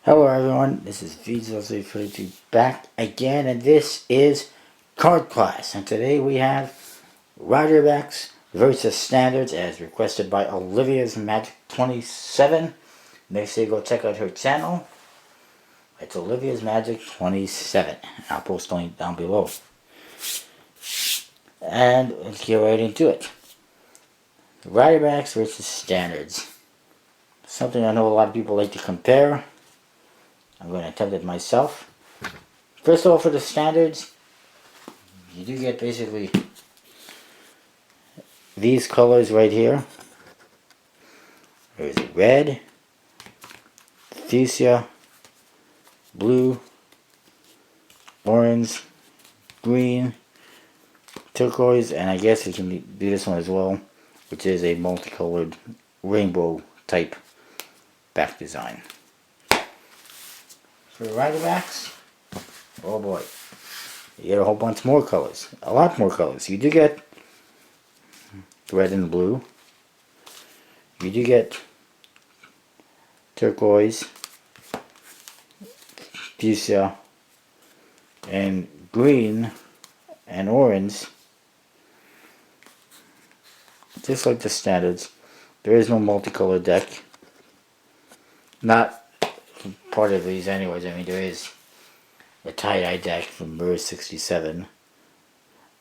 Hello everyone, this is V0342 back again, and this is Card Class, and today we have Riderbacks versus Standards as requested by Olivia's Magic 27. Make sure you go check out her channel. It's Olivia's Magic 27. I'll post a link down below. And let's get right into it. Riderbacks versus Standards. Something I know a lot of people like to compare. I'm going to attempt it myself. First of all, for the Standards, you do get basically these colors right here. There's red, fuchsia, blue, orange, green, turquoise, and I guess you can do this one as well, which is a multicolored rainbow type back design. For the Riderbacks, oh boy, you get a whole bunch more colors, a lot more colors. You do get red and blue, you do get turquoise, fuchsia, and green and orange. Just like the Standards, there is no multicolored deck. Not part of these anyways. I mean, there is a tie-dye deck from Mirror 67,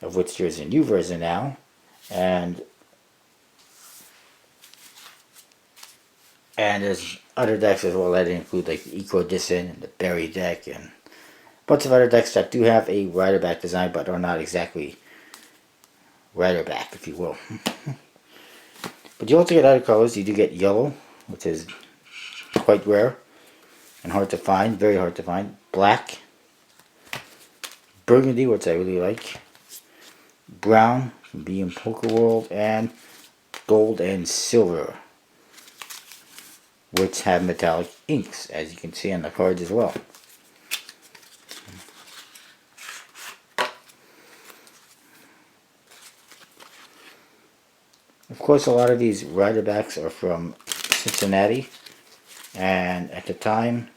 of which there's a new version now, and there's other decks as well that include like the Eco Edition and the Berry deck and a bunch of other decks that do have a Riderback design but are not exactly Riderback, if you will. But you also get other colors. You do get yellow, which is quite rare and hard to find, very hard to find. Black, burgundy, which I really like, brown from being Poker World, and gold and silver, which have metallic inks, as you can see on the cards as well. Of course, a lot of these Riderbacks are from Cincinnati, and at the time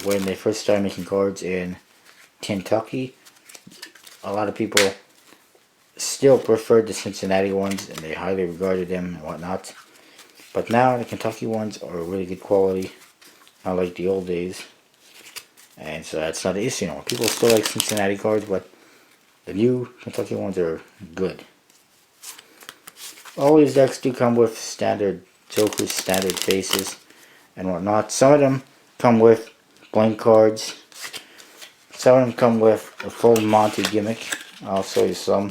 when they first started making cards in Kentucky, a lot of people still preferred the Cincinnati ones and they highly regarded them and whatnot. But now the Kentucky ones are really good quality, not like the old days, and so that's not an issue anymore. People still like Cincinnati cards, but the new Kentucky ones are good. All these decks do come with standard Jokers, standard faces, and whatnot. Some of them come with blank cards. Some of them come with a full Monty gimmick. I'll show you some.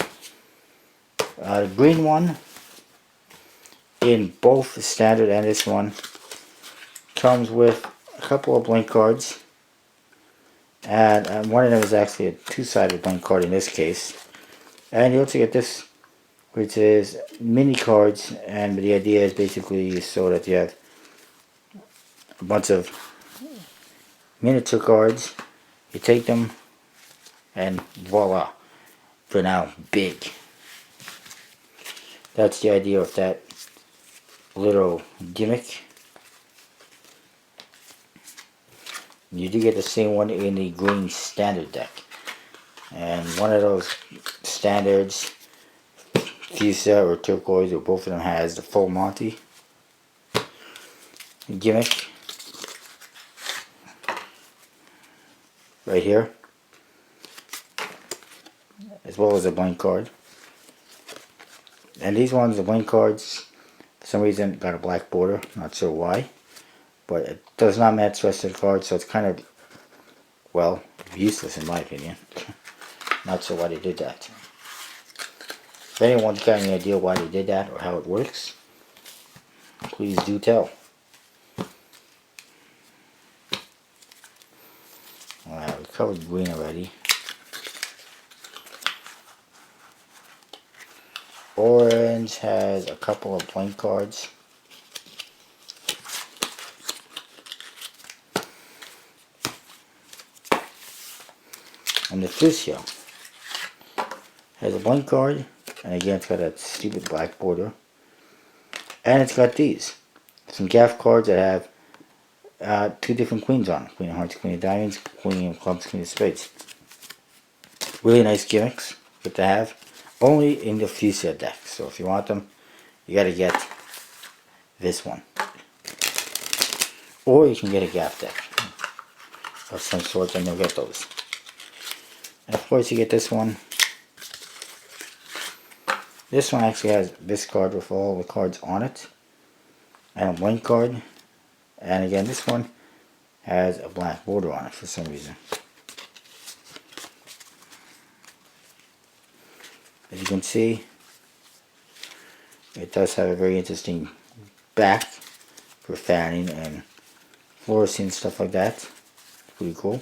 The green one, in both the standard and this one, comes with a couple of blank cards. And one of them is actually a two-sided blank card in this case. And you also get this, which is mini cards, and the idea is basically so that you have a bunch of miniature cards. You take them and voila, for now big. That's the idea of that little gimmick. You do get the same one in the green standard deck, and one of those standards, fuchsia or turquoise, or both of them, has the full Monty gimmick right here, as well as a blank card. And these ones, the blank cards, for some reason got a black border, not sure why, but it does not match the rest of the cards, so it's kind of, well, useless in my opinion. Not sure why they did that. If anyone's got any idea why they did that or how it works, please do tell. Alright, we covered green already. Orange has a couple of blank cards. And the fuchsia has a blank card, and again it's got that stupid black border. And it's got these, some gaff cards that have two different queens on it. Queen of hearts, queen of diamonds, queen of clubs, queen of spades. Really nice gimmicks, good to have. Only in the fuchsia deck. So if you want them, you gotta get this one. Or you can get a gap deck of some sort, and you'll get those. And of course you get this one. This one actually has this card with all the cards on it. And a blank card. And again, this one has a black border on it for some reason. As you can see, it does have a very interesting back for fanning and fluorescing and stuff like that. Pretty cool.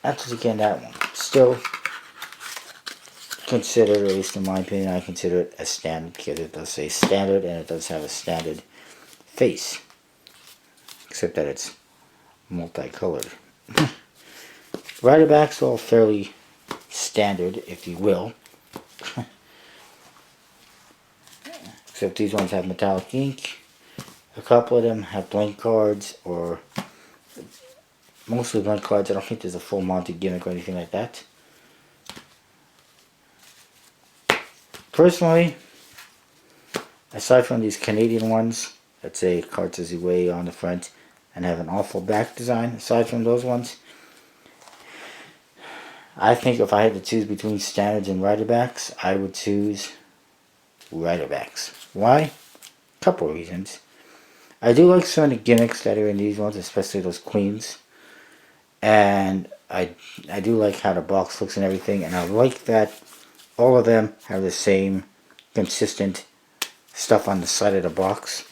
That's again that one. Still considered, at least in my opinion, I consider it a standard because it does say standard and it does have a standard face. Except that it's multicolored. Riderbacks are all fairly standard, if you will. Except these ones have metallic ink. A couple of them have blank cards, or mostly blank cards. I don't think there's a full mounted gimmick or anything like that. Personally, aside from these Canadian ones that say cards as way on the front and have an awful back design, aside from those ones, I think if I had to choose between standards and Riderbacks, I would choose Riderbacks. Why? Couple reasons. I do like some of the gimmicks that are in these ones, especially those queens. And I do like how the box looks and everything, and I like that all of them have the same consistent stuff on the side of the box,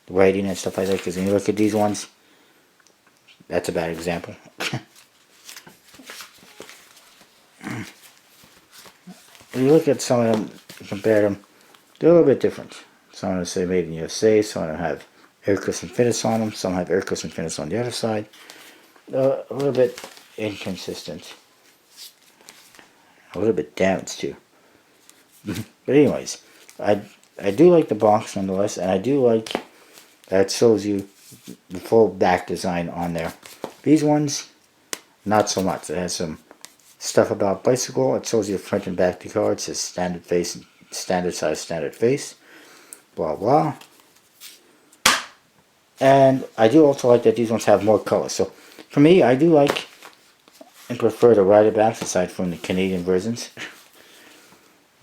the writing and stuff like that. Because when you look at these ones, that's a bad example. When you look at some of them, compare them, they're a little bit different. Some of them say made in USA, some of them have Aircrest and Finis on them, some have Aircrest and Finis on the other side. A little bit inconsistent. A little bit damaged too. But anyways, I do like the box nonetheless, and I do like that it shows you the full back design on there. These ones, not so much. It has some stuff about bicycle. It shows you the front and back the card. It says standard face, standard size, standard face, blah blah. And I do also like that these ones have more color. So for me, I do like and prefer the Riderbacks aside from the Canadian versions.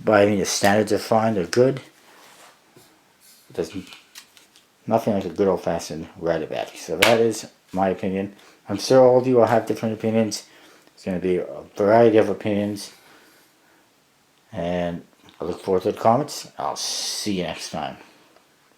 But I mean, the standards are fine, they're good. There's nothing like a good old-fashioned Riderback. So that is my opinion. I'm sure all of you will have different opinions. It's going to be a variety of opinions. And I look forward to the comments. I'll see you next time.